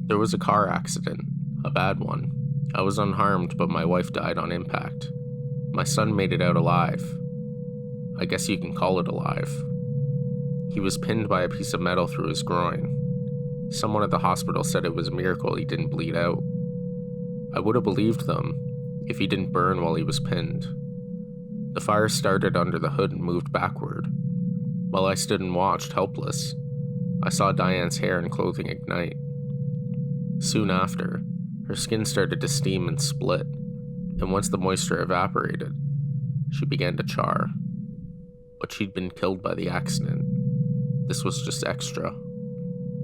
There was a car accident, a bad one. I was unharmed, but my wife died on impact. My son made it out alive. I guess you can call it alive. He was pinned by a piece of metal through his groin. Someone at the hospital said it was a miracle he didn't bleed out. I would have believed them if he didn't burn while he was pinned. The fire started under the hood and moved backward. While I stood and watched, helpless, I saw Diane's hair and clothing ignite. Soon after, her skin started to steam and split, and once the moisture evaporated, she began to char. But she'd been killed by the accident. This was just extra.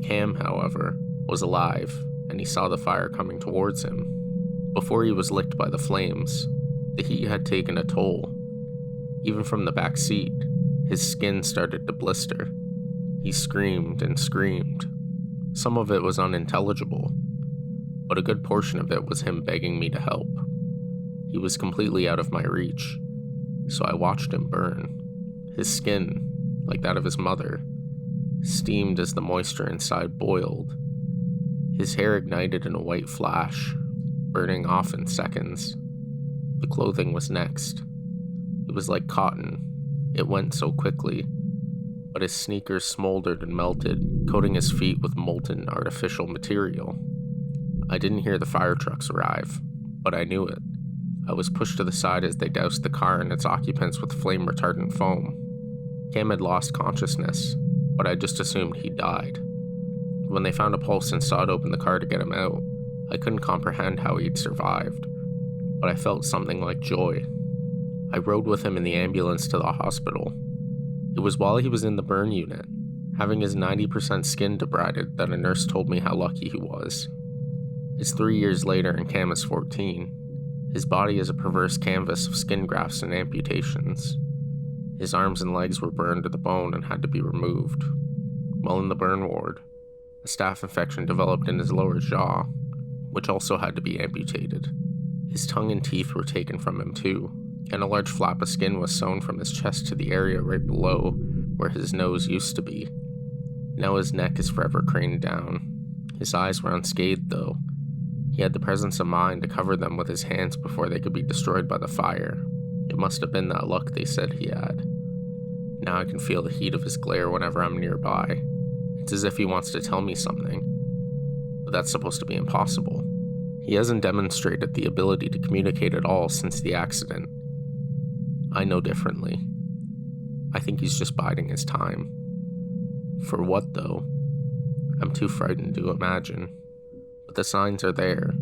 Cam, however, was alive, and he saw the fire coming towards him. Before he was licked by the flames, the heat had taken a toll. Even from the back seat, his skin started to blister. He screamed and screamed. Some of it was unintelligible, but a good portion of it was him begging me to help. He was completely out of my reach, so I watched him burn. His skin, like that of his mother, steamed as the moisture inside boiled. His hair ignited in a white flash, burning off in seconds. The clothing was next. It was like cotton. It went so quickly, but his sneakers smoldered and melted, coating his feet with molten artificial material. I didn't hear the fire trucks arrive, but I knew it. I was pushed to the side as they doused the car and its occupants with flame-retardant foam. Cam had lost consciousness, but I just assumed he died. When they found a pulse and sawed open the car to get him out, I couldn't comprehend how he'd survived, but I felt something like joy. I rode with him in the ambulance to the hospital. It was while he was in the burn unit, having his 90% skin debrided, that a nurse told me how lucky he was. It's 3 years later and Cam is 14. His body is a perverse canvas of skin grafts and amputations. His arms and legs were burned to the bone and had to be removed. While in the burn ward, a staph infection developed in his lower jaw, which also had to be amputated. His tongue and teeth were taken from him too, and a large flap of skin was sewn from his chest to the area right below where his nose used to be. Now his neck is forever craned down. His eyes were unscathed though. He had the presence of mind to cover them with his hands before they could be destroyed by the fire. It must have been that luck they said he had. Now I can feel the heat of his glare whenever I'm nearby. It's as if he wants to tell me something, but that's supposed to be impossible. He hasn't demonstrated the ability to communicate at all since the accident. I know differently. I think he's just biding his time. For what, though? I'm too frightened to imagine. But the signs are there.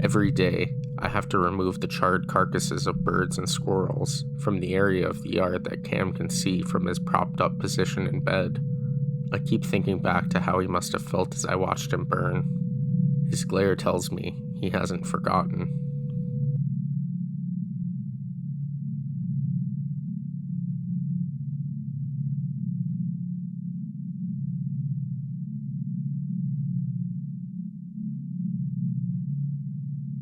Every day, I have to remove the charred carcasses of birds and squirrels from the area of the yard that Cam can see from his propped-up position in bed. I keep thinking back to how he must have felt as I watched him burn. His glare tells me he hasn't forgotten.